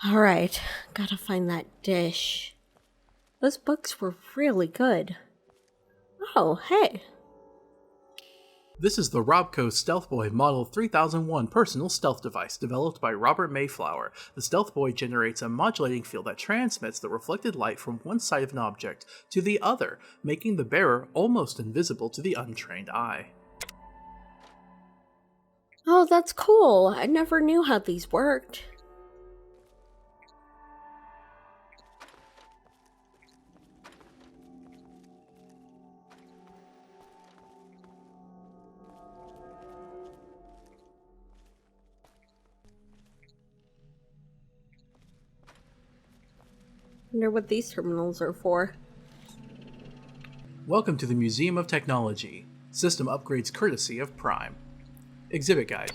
Alright, gotta find that dish. Those books were really good. Oh, hey. This is the Robco Stealth Boy Model 3001 personal stealth device developed by Robert Mayflower. The Stealth Boy generates a modulating field that transmits the reflected light from one side of an object to the other, making the bearer almost invisible to the untrained eye. Oh, that's cool. I never knew how these worked. Wonder what these terminals are for. Welcome to the Museum of Technology. System upgrades courtesy of Prime. Exhibit Guide.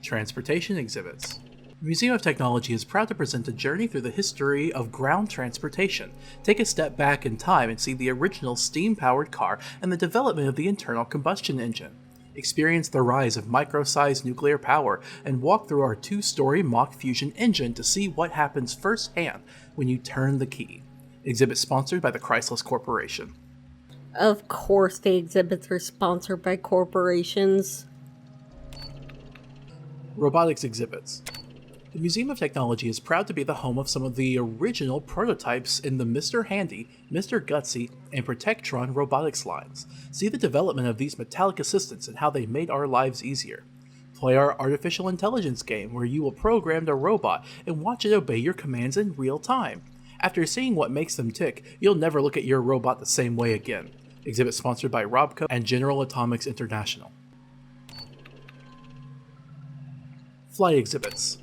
Transportation Exhibits. The Museum of Technology is proud to present a journey through the history of ground transportation. Take a step back in time and see the original steam-powered car and the development of the internal combustion engine. Experience the rise of micro-sized nuclear power and walk through our two-story mock fusion engine to see what happens firsthand when you turn the key. Exhibit sponsored by the Chrysler Corporation. Of course the exhibits are sponsored by corporations. Robotics Exhibits. The Museum of Technology is proud to be the home of some of the original prototypes in the Mr. Handy, Mr. Gutsy, and Protectron robotics lines. See the development of these metallic assistants and how they made our lives easier. Play our artificial intelligence game where you will program the robot and watch it obey your commands in real time. After seeing what makes them tick, you'll never look at your robot the same way again. Exhibit sponsored by Robco and General Atomics International. Flight Exhibits.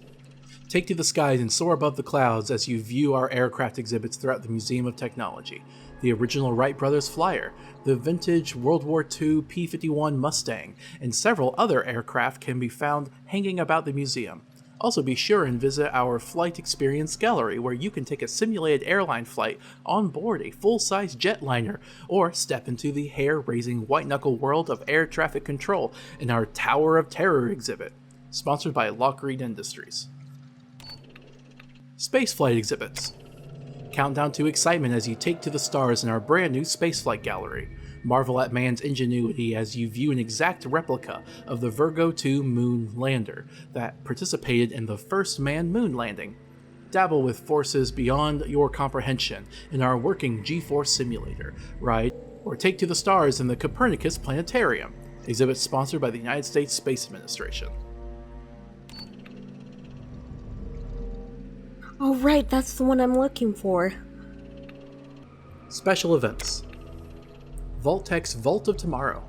Take to the skies and soar above the clouds as you view our aircraft exhibits throughout the Museum of Technology. The original Wright Brothers Flyer, the vintage World War II P-51 Mustang, and several other aircraft can be found hanging about the museum. Also be sure and visit our Flight Experience Gallery where you can take a simulated airline flight on board a full-size jetliner or step into the hair-raising white-knuckle world of air traffic control in our Tower of Terror exhibit. Sponsored by Lockheed Industries. Spaceflight Exhibits. Countdown to excitement as you take to the stars in our brand new Spaceflight Gallery. Marvel at man's ingenuity as you view an exact replica of the Virgo 2 moon lander that participated in the first manned moon landing. Dabble with forces beyond your comprehension in our working G-Force simulator, ride, or take to the stars in the Copernicus Planetarium. Exhibit sponsored by the United States Space Administration. Oh right, that's the one I'm looking for. Special Events. Vault-Tech's Vault of Tomorrow.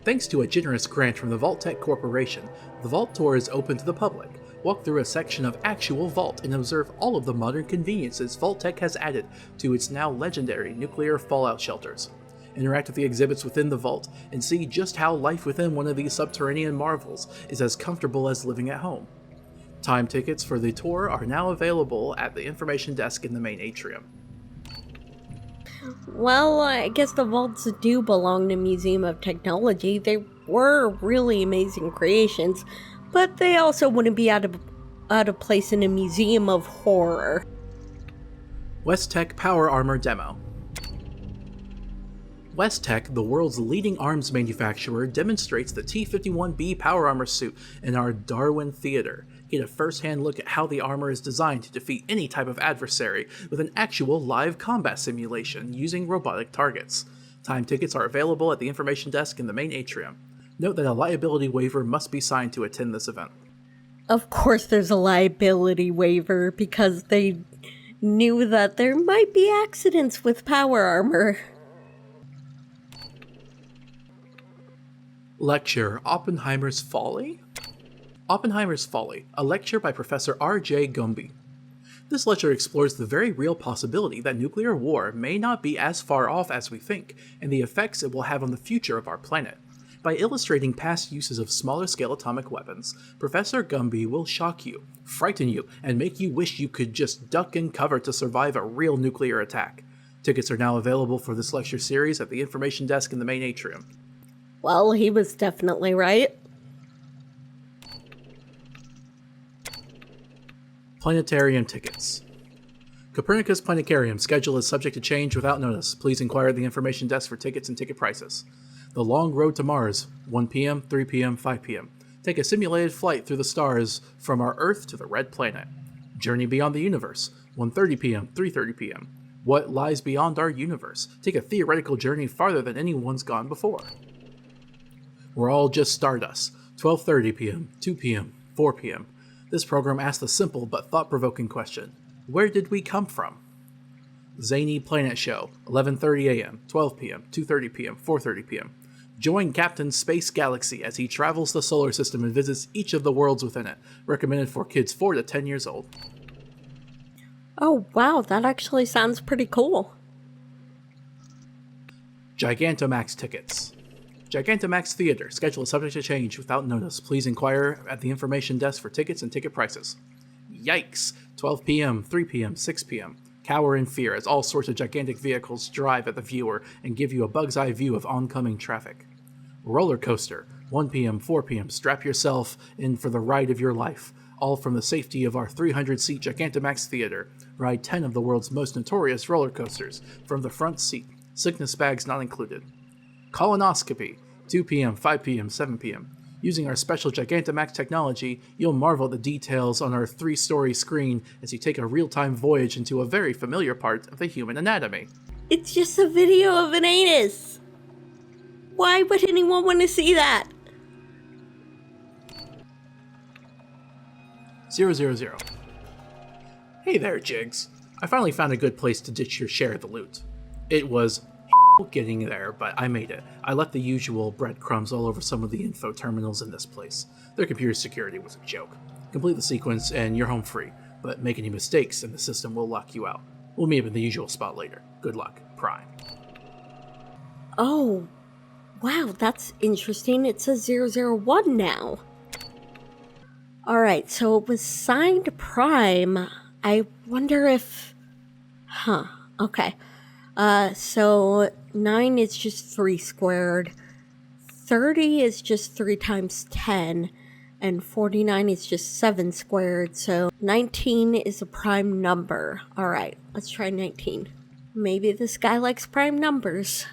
Thanks to a generous grant from the Vault-Tech Corporation, the Vault Tour is open to the public. Walk through a section of actual Vault and observe all of the modern conveniences Vault-Tech has added to its now legendary nuclear fallout shelters. Interact with the exhibits within the Vault and see just how life within one of these subterranean marvels is as comfortable as living at home. Time tickets for the tour are now available at the information desk in the main atrium. Well, I guess the vaults do belong to Museum of Technology. They were really amazing creations, but they also wouldn't be out of place in a museum of horror. West-Tech Power Armor Demo. West-Tech, the world's leading arms manufacturer, demonstrates the T-51B power armor suit in our Darwin Theater. Get a first-hand look at how the armor is designed to defeat any type of adversary with an actual live combat simulation using robotic targets. Time tickets are available at the information desk in the main atrium. Note that a liability waiver must be signed to attend this event. Of course there's a liability waiver because they knew that there might be accidents with power armor. Lecture Oppenheimer's Folly? Oppenheimer's Folly, a lecture by Professor R.J. Gumby. This lecture explores the very real possibility that nuclear war may not be as far off as we think, and the effects it will have on the future of our planet. By illustrating past uses of smaller-scale atomic weapons, Professor Gumby will shock you, frighten you, and make you wish you could just duck and cover to survive a real nuclear attack. Tickets are now available for this lecture series at the information desk in the main atrium. Well, he was definitely right. Planetarium tickets. Copernicus Planetarium schedule is subject to change without notice. Please inquire at the information desk for tickets and ticket prices. The Long Road to Mars, 1 p.m., 3 p.m., 5 p.m. Take a simulated flight through the stars from our Earth to the Red Planet. Journey Beyond the Universe, 1:30 p.m., 3:30 p.m. What lies beyond our universe? Take a theoretical journey farther than anyone's gone before. We're all just stardust, 12:30 p.m., 2 p.m., 4 p.m. This program asks the simple but thought-provoking question: where did we come from? Zany Planet Show, 11:30 a.m., 12 p.m., 2:30 p.m., 4:30 p.m. Join Captain Space Galaxy as he travels the solar system and visits each of the worlds within it. Recommended for kids 4 to 10 years old. Oh, wow, that actually sounds pretty cool. Gigantamax tickets. Gigantamax Theater. Schedule is subject to change without notice. Please inquire at the information desk for tickets and ticket prices. Yikes! 12 p.m., 3 p.m., 6 p.m. Cower in fear as all sorts of gigantic vehicles drive at the viewer and give you a bug's eye view of oncoming traffic. Roller coaster. 1 p.m., 4 p.m. Strap yourself in for the ride of your life. All from the safety of our 300-seat Gigantamax Theater. Ride 10 of the world's most notorious roller coasters from the front seat. Sickness bags not included. Colonoscopy. 2 p.m., 5 p.m., 7 p.m. Using our special Gigantamax technology, you'll marvel at the details on our 3-story screen as you take a real-time voyage into a very familiar part of the human anatomy. It's just a video of an anus. Why would anyone want to see that? 000. Hey there, Jigs. I finally found a good place to ditch your share of the loot. It was getting there, but I made it. I left the usual breadcrumbs all over some of the info terminals in this place. Their computer security was a joke. Complete the sequence and you're home free, but make any mistakes and the system will lock you out. We'll meet up in the usual spot later. Good luck, Prime. Oh, wow, that's interesting. It says 001 now. Alright, so it was signed Prime. I wonder if... okay. So 9 is just 3 squared, 30 is just 3 times 10, and 49 is just 7 squared, so 19 is a prime number. Alright, let's try 19. Maybe this guy likes prime numbers.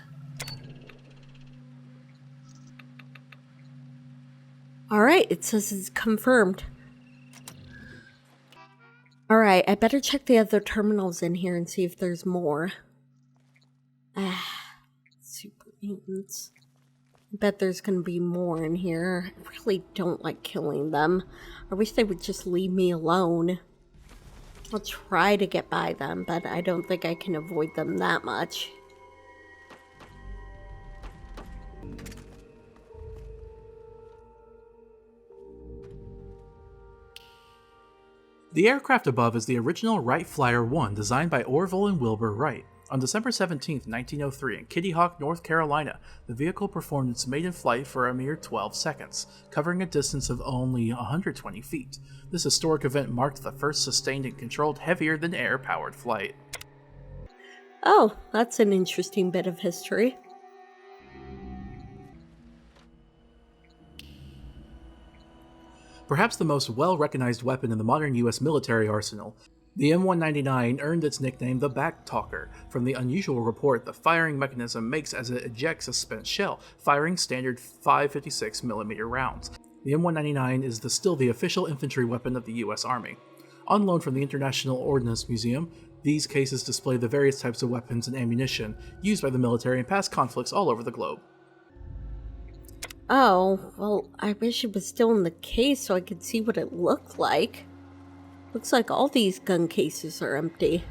Alright, it says it's confirmed. Alright, I better check the other terminals in here and see if there's more. Super mutants. I bet there's gonna be more in here. I really don't like killing them. I wish they would just leave me alone. I'll try to get by them, but I don't think I can avoid them that much. The aircraft above is the original Wright Flyer 1 designed by Orville and Wilbur Wright. On December 17, 1903, in Kitty Hawk, North Carolina, the vehicle performed its maiden flight for a mere 12 seconds, covering a distance of only 120 feet. This historic event marked the first sustained and controlled heavier-than-air powered flight. Oh, that's an interesting bit of history. Perhaps the most well-recognized weapon in the modern U.S. military arsenal, the M199 earned its nickname the Backtalker from the unusual report the firing mechanism makes as it ejects a spent shell, firing standard 5.56mm rounds. The M199 is still the official infantry weapon of the U.S. Army. On loan from the International Ordnance Museum, these cases display the various types of weapons and ammunition used by the military in past conflicts all over the globe. Oh, well, I wish it was still in the case so I could see what it looked like. Looks like all these gun cases are empty.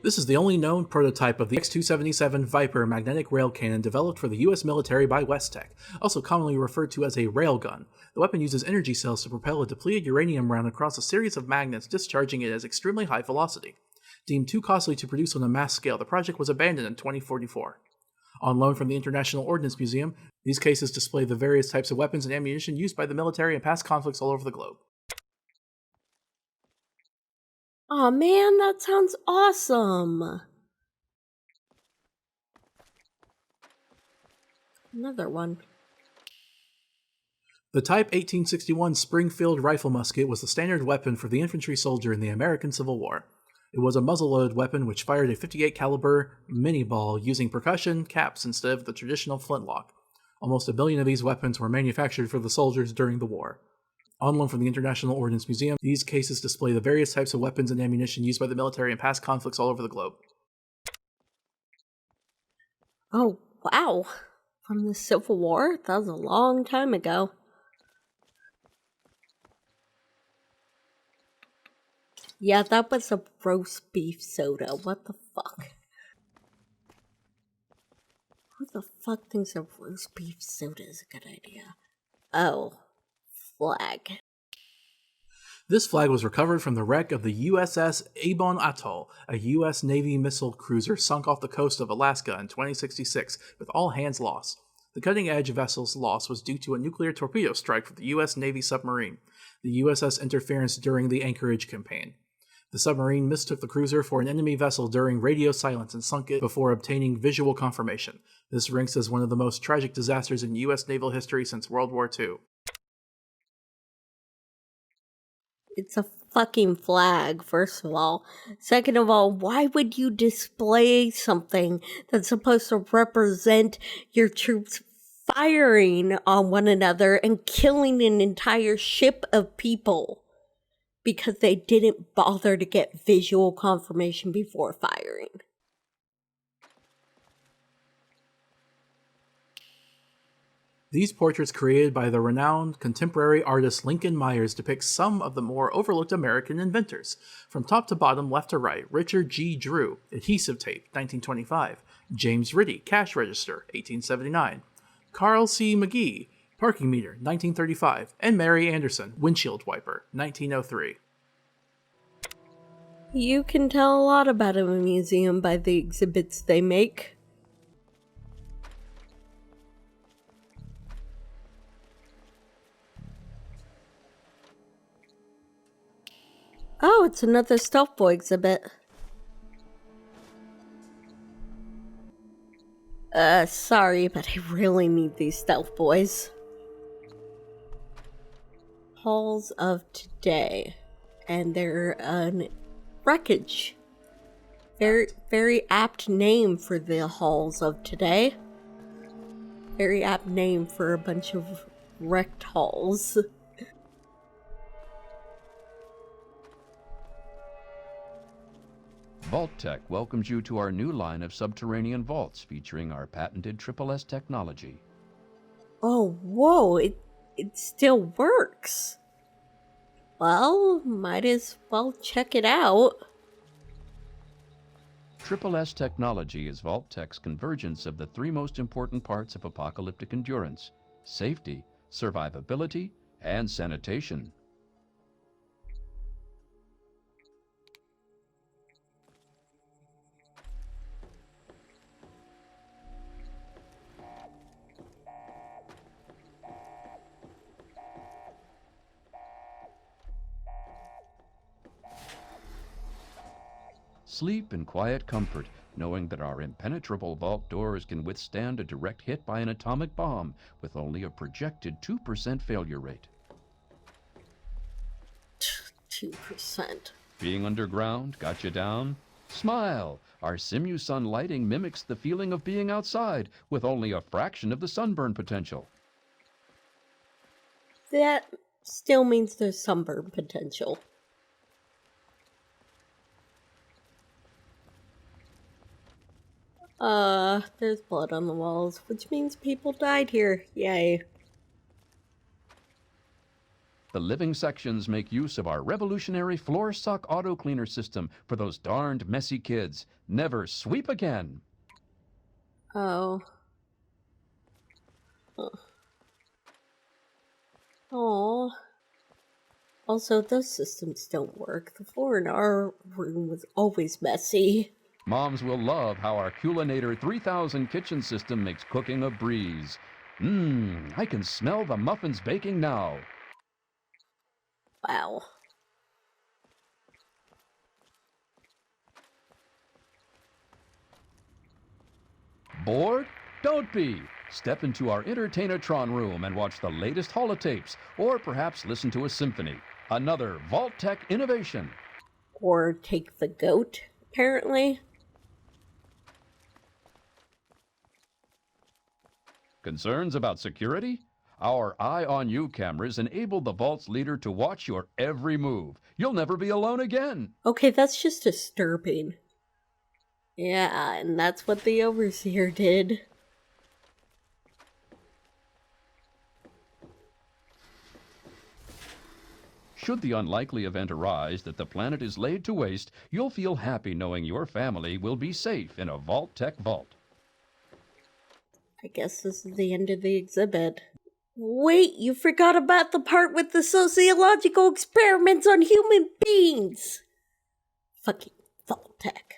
This is the only known prototype of the X-277 Viper magnetic rail cannon developed for the U.S. military by Westech, also commonly referred to as a railgun. The weapon uses energy cells to propel a depleted uranium round across a series of magnets, discharging it at extremely high velocity. Deemed too costly to produce on a mass scale, the project was abandoned in 2044. On loan from the International Ordnance Museum, these cases display the various types of weapons and ammunition used by the military in past conflicts all over the globe. Aw, man, that sounds awesome! Another one. The Type 1861 Springfield rifle musket was the standard weapon for the infantry soldier in the American Civil War. It was a muzzle-loaded weapon which fired a 58 caliber mini-ball using percussion caps instead of the traditional flintlock. Almost a billion of these weapons were manufactured for the soldiers during the war. On loan from the International Ordnance Museum, these cases display the various types of weapons and ammunition used by the military in past conflicts all over the globe. Oh, wow. From the Civil War? That was a long time ago. Yeah, that was a roast beef soda. What the fuck? Who the fuck thinks a roast beef soda is a good idea? Oh, flag. This flag was recovered from the wreck of the USS Avon Atoll, a U.S. Navy missile cruiser sunk off the coast of Alaska in 2066, with all hands lost. The cutting-edge vessel's loss was due to a nuclear torpedo strike from the U.S. Navy submarine, the USS Interference during the Anchorage campaign. The submarine mistook the cruiser for an enemy vessel during radio silence and sunk it before obtaining visual confirmation. This ranks as one of the most tragic disasters in U.S. naval history since World War II. It's a fucking flag, first of all. Second of all, why would you display something that's supposed to represent your troops firing on one another and killing an entire ship of people because they didn't bother to get visual confirmation before firing? These portraits created by the renowned contemporary artist Lincoln Myers depict some of the more overlooked American inventors. From top to bottom, left to right, Richard G. Drew, adhesive tape, 1925. James Ritty, cash register, 1879. Carl C. McGee, parking meter, 1935. And Mary Anderson, windshield wiper, 1903. You can tell a lot about a museum by the exhibits they make. Oh, it's another Stealth Boy exhibit. Sorry, but I really need these Stealth Boys. Halls of Today. And they're wreckage. Very, very apt name for the Halls of Today. Very apt name for a bunch of wrecked halls. VaultTech welcomes you to our new line of subterranean vaults featuring our patented SSS technology. Oh, whoa, it still works. Well, might as well check it out. SSS technology is VaultTech's convergence of the three most important parts of apocalyptic endurance: safety, survivability, and sanitation. Sleep in quiet comfort, knowing that our impenetrable vault doors can withstand a direct hit by an atomic bomb with only a projected 2% failure rate. 2%. Being underground got you down? Smile! Our Simu-Sun lighting mimics the feeling of being outside with only a fraction of the sunburn potential. That still means there's sunburn potential. There's blood on the walls, which means people died here. Yay. The living sections make use of our revolutionary floor suck auto cleaner system for those darned messy kids. Never sweep again. Oh. Oh. Also, those systems don't work. The floor in our room was always messy. Moms will love how our Culinator 3000 kitchen system makes cooking a breeze. I can smell the muffins baking now. Wow. Bored? Don't be. Step into our Entertainatron room and watch the latest holotapes, or perhaps listen to a symphony. Another Vault-Tec innovation. Or take the goat, apparently. Concerns about security? Our Eye on You cameras enable the Vault's leader to watch your every move. You'll never be alone again. Okay, that's just disturbing. Yeah, and that's what the Overseer did. Should the unlikely event arise that the planet is laid to waste, you'll feel happy knowing your family will be safe in a Vault-Tec vault. I guess this is the end of the exhibit. Wait, you forgot about the part with the sociological experiments on human beings! Fucking Vault-Tec.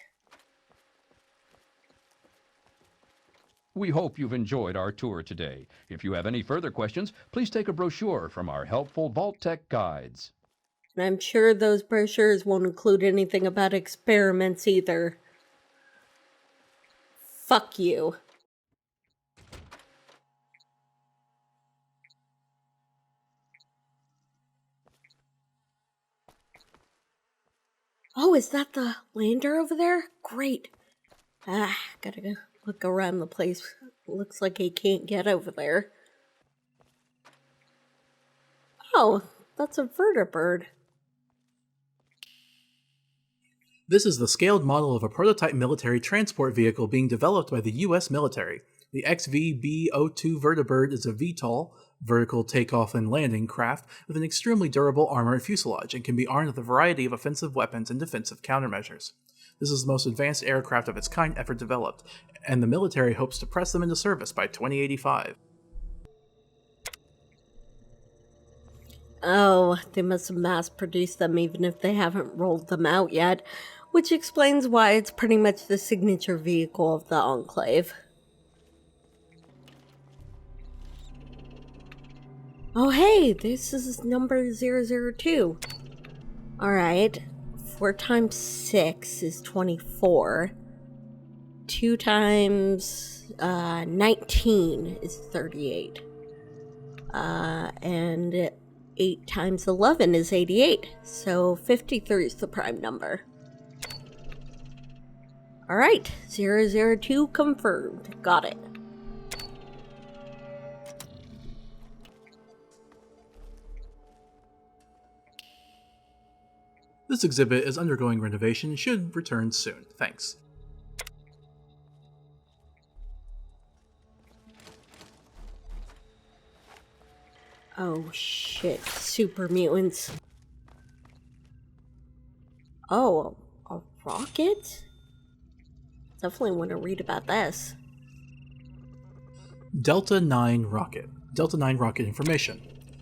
We hope you've enjoyed our tour today. If you have any further questions, please take a brochure from our helpful Vault-Tec guides. And I'm sure those brochures won't include anything about experiments either. Fuck you. Oh, is that the lander over there? Great. Gotta go look around the place. Looks like he can't get over there. Oh, that's a vertibird. This is the scaled model of a prototype military transport vehicle being developed by the U.S. military. The XVB-02 vertibird is a VTOL, vertical takeoff and landing craft, with an extremely durable armored fuselage and can be armed with a variety of offensive weapons and defensive countermeasures. This is the most advanced aircraft of its kind ever developed, and the military hopes to press them into service by 2085. Oh, they must have mass-produced them even if they haven't rolled them out yet, which explains why it's pretty much the signature vehicle of the Enclave. Oh hey, this is number 002. Alright, 4 times 6 is 24. 2 times 19 is 38. And 8 times 11 is 88. So 53 is the prime number. Alright, 002 confirmed. Got it. This exhibit is undergoing renovation and should return soon. Thanks. Oh shit, super mutants. Oh, a rocket? Definitely want to read about this. Delta 9 rocket. Delta 9 rocket information.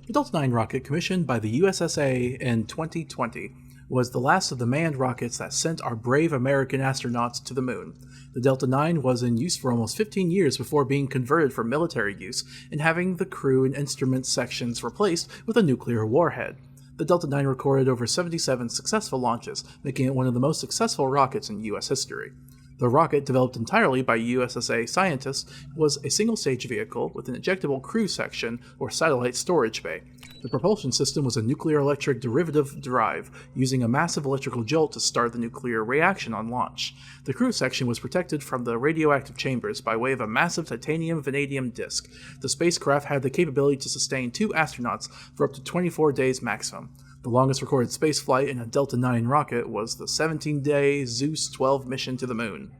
The Delta 9 rocket, commissioned by the USSA in 2020, was the last of the manned rockets that sent our brave American astronauts to the moon. The Delta 9 was in use for almost 15 years before being converted for military use and having the crew and instrument sections replaced with a nuclear warhead. The Delta 9 recorded over 77 successful launches, making it one of the most successful rockets in U.S. history. The rocket, developed entirely by USSA scientists, was a single-stage vehicle with an ejectable crew section or satellite storage bay. The propulsion system was a nuclear-electric derivative drive, using a massive electrical jolt to start the nuclear reaction on launch. The crew section was protected from the radioactive chambers by way of a massive titanium-vanadium disc. The spacecraft had the capability to sustain 2 astronauts for up to 24 days maximum. The longest recorded spaceflight in a Delta 9 rocket was the 17-day Zeus 12 mission to the moon.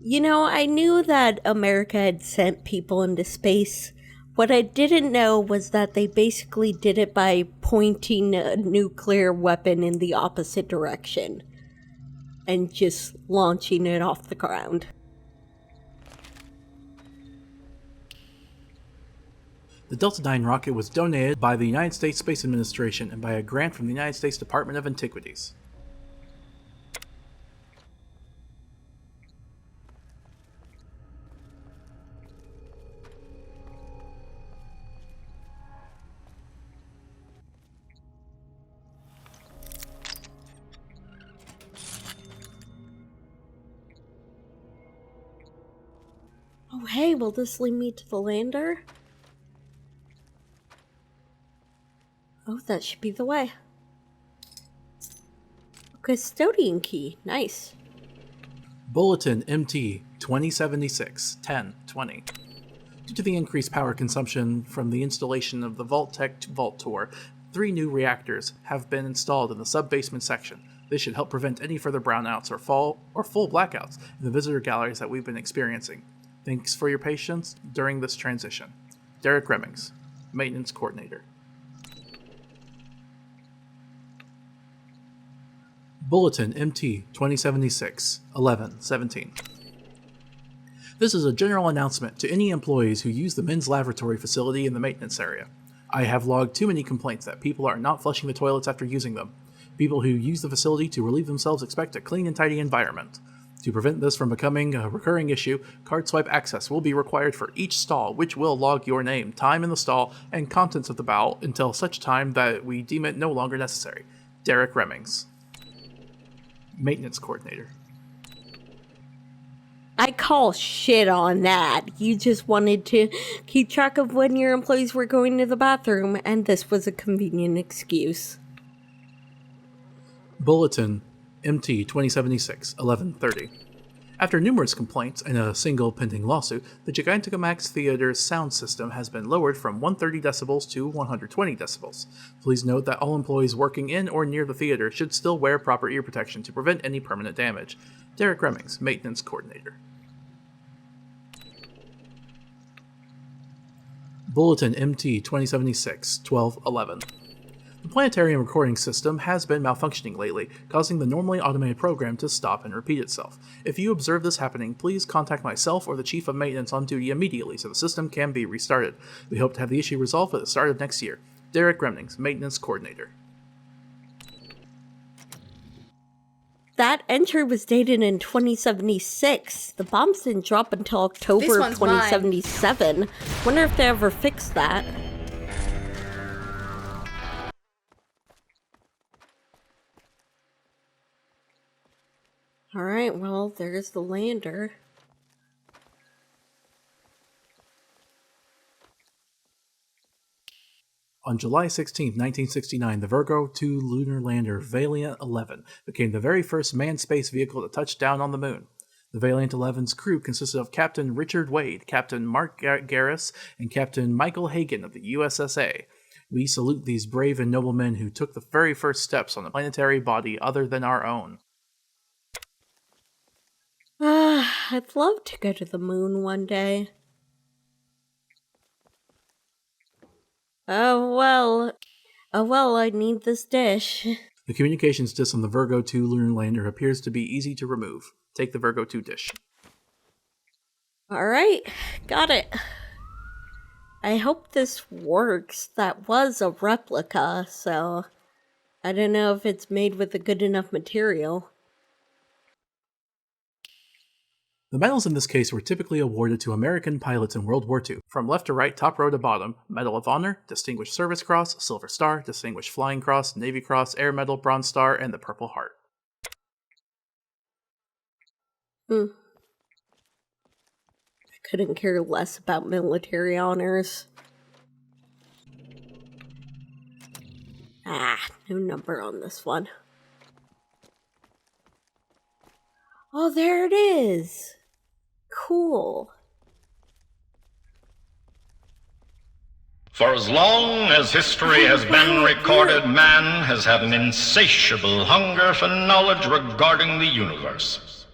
You know, I knew that America had sent people into space. What I didn't know was that they basically did it by pointing a nuclear weapon in the opposite direction and just launching it off the ground. The Delta 9 rocket was donated by the United States Space Administration and by a grant from the United States Department of Antiquities. Oh, Oh, hey, will this lead me to the lander? Oh, that should be the way. Custodian key. Nice. Bulletin MT 2076 1020. Due to the increased power consumption from the installation of the Vault-Tec Vault Tour, 3 new reactors have been installed in the sub-basement section. This should help prevent any further brownouts or full blackouts in the visitor galleries that we've been experiencing. Thanks for your patience during this transition. Derek Remmings, Maintenance Coordinator. Bulletin MT 2076 1117. This is a general announcement to any employees who use the men's lavatory facility in the maintenance area. I have logged too many complaints that people are not flushing the toilets after using them. People who use the facility to relieve themselves expect a clean and tidy environment. To prevent this from becoming a recurring issue, card swipe access will be required for each stall, which will log your name, time in the stall, and contents of the bowel until such time that we deem it no longer necessary. Derek Remmings, Maintenance Coordinator. I call shit on that. You just wanted to keep track of when your employees were going to the bathroom, and this was a convenient excuse. Bulletin MT 2076 1130. After numerous complaints and a single pending lawsuit, the Gigantamax Theater's sound system has been lowered from 130 decibels to 120 decibels. Please note that all employees working in or near the theater should still wear proper ear protection to prevent any permanent damage. Derek Remmings, Maintenance Coordinator. Bulletin MT 2076 1211. The planetarium recording system has been malfunctioning lately, causing the normally automated program to stop and repeat itself. If you observe this happening, please contact myself or the Chief of Maintenance on duty immediately so the system can be restarted. We hope to have the issue resolved at the start of next year. Derek Remmings, Maintenance Coordinator. That entry was dated in 2076. The bombs didn't drop until October This of one's 2077. Wonder if they ever fixed that. Alright, well, there's the lander. On July 16, 1969, the Virgo 2 lunar lander Valiant 11 became the very first manned space vehicle to touch down on the moon. The Valiant 11's crew consisted of Captain Richard Wade, Captain Mark Garris, and Captain Michael Hagan of the USSA. We salute these brave and noble men who took the very first steps on a planetary body other than our own. I'd love to go to the moon one day. Oh well, I need this dish. The communications disk on the Virgo 2 lunar lander appears to be easy to remove. Take the Virgo 2 dish. Alright, got it. I hope this works. That was a replica, so I don't know if it's made with a good enough material. The medals in this case were typically awarded to American pilots in World War II. From left to right, top row to bottom: Medal of Honor, Distinguished Service Cross, Silver Star, Distinguished Flying Cross, Navy Cross, Air Medal, Bronze Star, and the Purple Heart. I couldn't care less about military honors. No number on this one. Oh, there it is! Cool. For as long as history has been recorded, man has had an insatiable hunger for knowledge regarding the universe.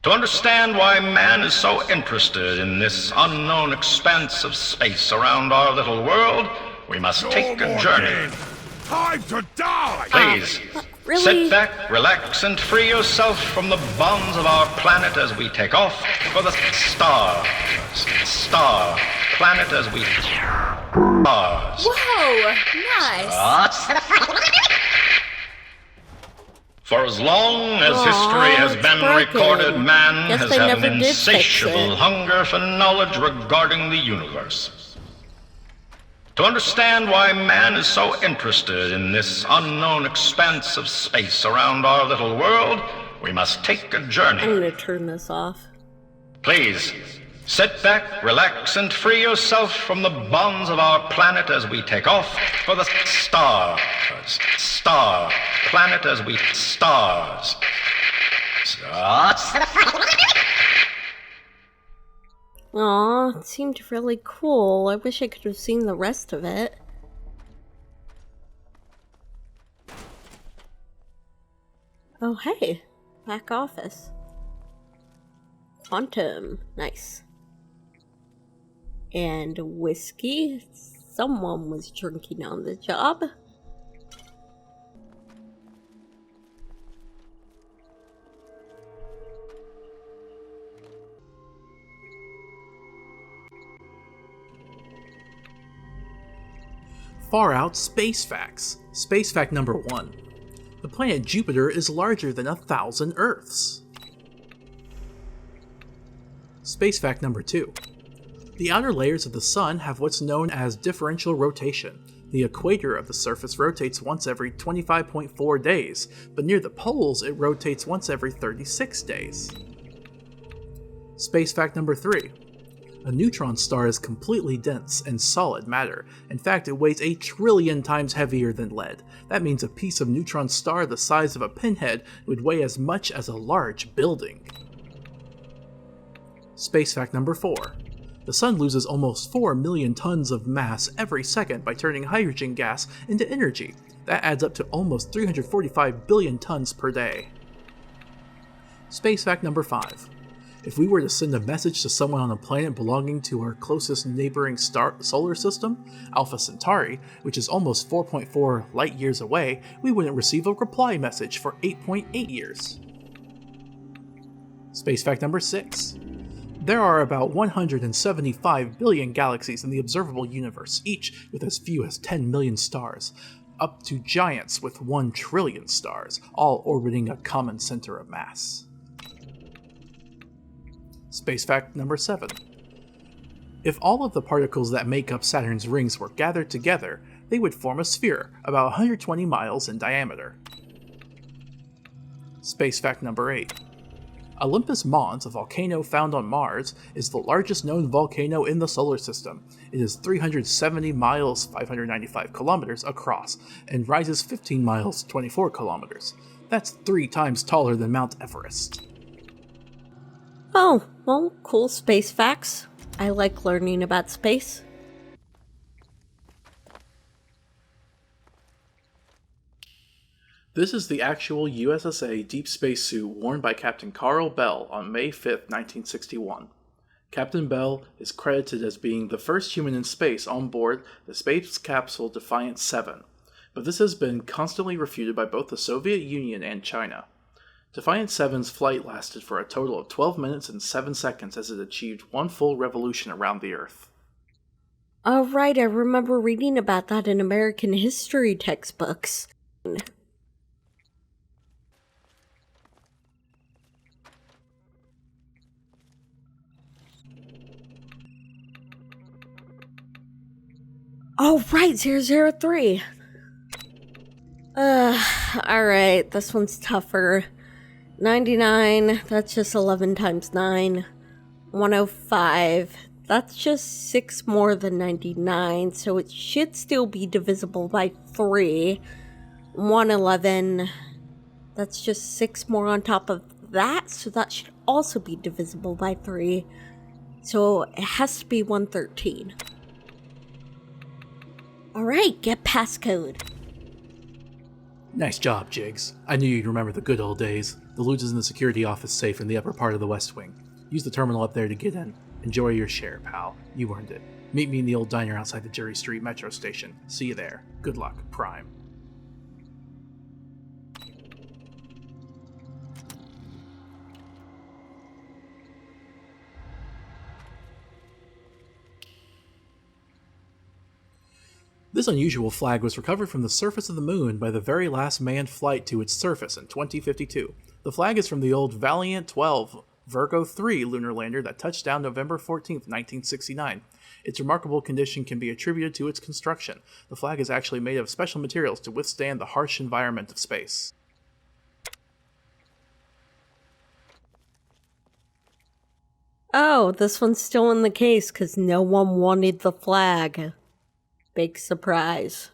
To understand why man is so interested in this unknown expanse of space around our little world, we must take a journey. Time to die! Please, Really? sit back, relax, and free yourself from the bonds of our planet as we take off for the star planet as we stars. Whoa, nice. For as long as Aw, history has it's been broken. recorded, man Guess has they had never an did fix insatiable it. hunger for knowledge regarding the universe. To understand why man is so interested in this unknown expanse of space around our little world, we must take a I'm journey. gonna turn this off. Please, Sit back, relax, and free yourself from the bonds of our planet as we take off for the stars. Star planet as we stars. Aw, it seemed really cool. I wish I could have seen the rest of it. Oh hey, back office. Quantum, nice. And whiskey. Someone was drinking on the job. Far out space facts. Space fact number 1. The planet Jupiter is larger than 1,000 Earths. Space fact number 2. The outer layers of the Sun have what's known as differential rotation. The equator of the surface rotates once every 25.4 days, but near the poles it rotates once every 36 days. Space fact number 3. A neutron star is completely dense and solid matter. In fact, it weighs 1 trillion times heavier than lead. That means a piece of neutron star the size of a pinhead would weigh as much as a large building. Space fact number 4. The Sun loses almost 4 million tons of mass every second by turning hydrogen gas into energy. That adds up to almost 345 billion tons per day. Space fact number 5. If we were to send a message to someone on a planet belonging to our closest neighboring solar system, Alpha Centauri, which is almost 4.4 light years away, we wouldn't receive a reply message for 8.8 years. Space fact number 6. There are about 175 billion galaxies in the observable universe, each with as few as 10 million stars, up to giants with 1 trillion stars, all orbiting a common center of mass. Space fact number 7. If all of the particles that make up Saturn's rings were gathered together, they would form a sphere about 120 miles in diameter. Space fact number 8. Olympus Mons, a volcano found on Mars, is the largest known volcano in the solar system. It is 370 miles 595 kilometers across, and rises 15 miles 24 kilometers. That's 3 times taller than Mount Everest. Oh, well, cool space facts. I like learning about space. This is the actual USSA deep space suit worn by Captain Carl Bell on May 5, 1961. Captain Bell is credited as being the first human in space on board the space capsule Defiant 7, but this has been constantly refuted by both the Soviet Union and China. Defiant 7's flight lasted for a total of 12 minutes and 7 seconds as it achieved 1 full revolution around the Earth. Oh, right, I remember reading about that in American history textbooks. Oh, right, 003. Alright, this one's tougher. 99, that's just 11 times 9. 105, that's just 6 more than 99, so it should still be divisible by 3. 111, that's just 6 more on top of that, so that should also be divisible by 3. So it has to be 113. Alright, get passcode. Nice job, Jigs. I knew you'd remember the good old days. The loot is in the security office safe in the upper part of the West Wing. Use the terminal up there to get in. Enjoy your share, pal. You earned it. Meet me in the old diner outside the Jury Street metro station. See you there. Good luck, Prime. This unusual flag was recovered from the surface of the moon by the very last manned flight to its surface in 2052. The flag is from the old Valiant 12 Virgo 3 lunar lander that touched down November 14, 1969. Its remarkable condition can be attributed to its construction. The flag is actually made of special materials to withstand the harsh environment of space. Oh, this one's still in the case because no one wanted the flag. Big surprise.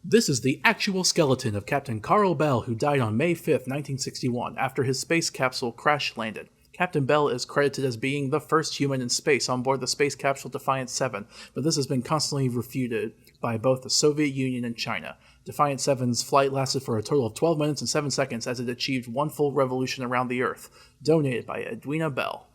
This is the actual skeleton of Captain Carl Bell, who died on May 5th, 1961, after his space capsule crash-landed. Captain Bell is credited as being the first human in space on board the space capsule Defiant 7, but this has been constantly refuted by both the Soviet Union and China. Defiant 7's flight lasted for a total of 12 minutes and 7 seconds as it achieved one full revolution around the Earth. Donated by Edwina Bell.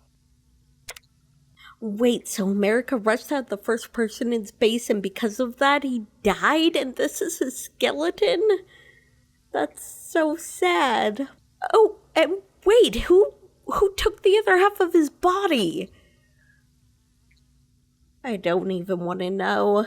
Wait, so America rushed out the first person in space and because of that he died and this is his skeleton? That's so sad. Oh, and wait, who took the other half of his body? I don't even want to know.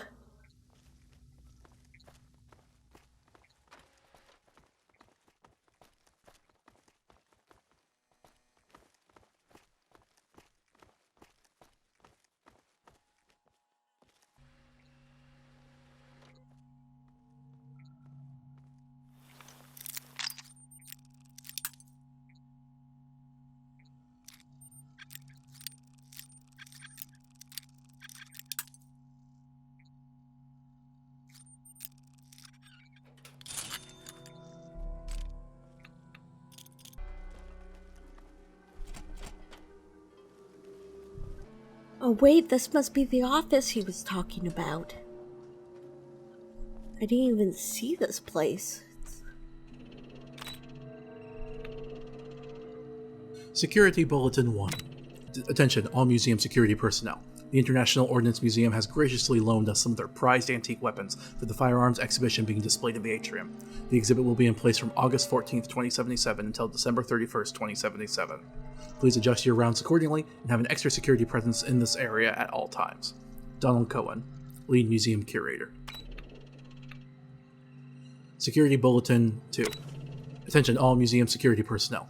Oh wait, this must be the office he was talking about. I didn't even see this place. Security Bulletin 1. Attention, all museum security personnel. The International Ordnance Museum has graciously loaned us some of their prized antique weapons for the firearms exhibition being displayed in the atrium. The exhibit will be in place from August 14th, 2077 until December 31st, 2077. Please adjust your rounds accordingly and have an extra security presence in this area at all times. Donald Cohen, Lead Museum Curator. Security Bulletin 2. Attention all museum security personnel.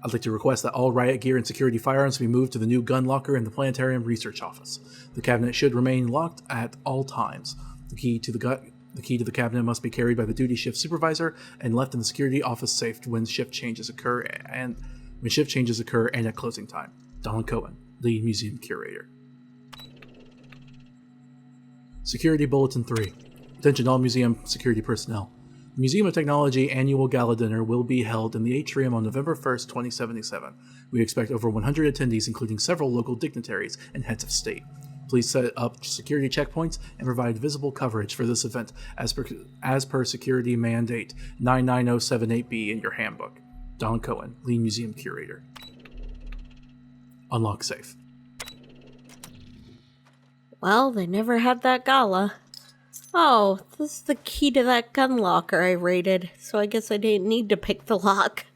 I'd like to request that all riot gear and security firearms be moved to the new gun locker in the Planetarium Research Office. The cabinet should remain locked at all times. The key to the cabinet must be carried by the duty shift supervisor and left in the security office safe when shift changes occur and at closing time. Donald Cohen, Lead Museum Curator. Security Bulletin 3. Attention all museum security personnel. The Museum of Technology annual gala dinner will be held in the atrium on November 1st, 2077. We expect over 100 attendees, including several local dignitaries and heads of state. Please set up security checkpoints and provide visible coverage for this event as per Security Mandate 99078B in your handbook. Don Cohen, Lead Museum Curator. Unlock safe. Well, they never had that gala. Oh, this is the key to that gun locker I raided, so I guess I didn't need to pick the lock.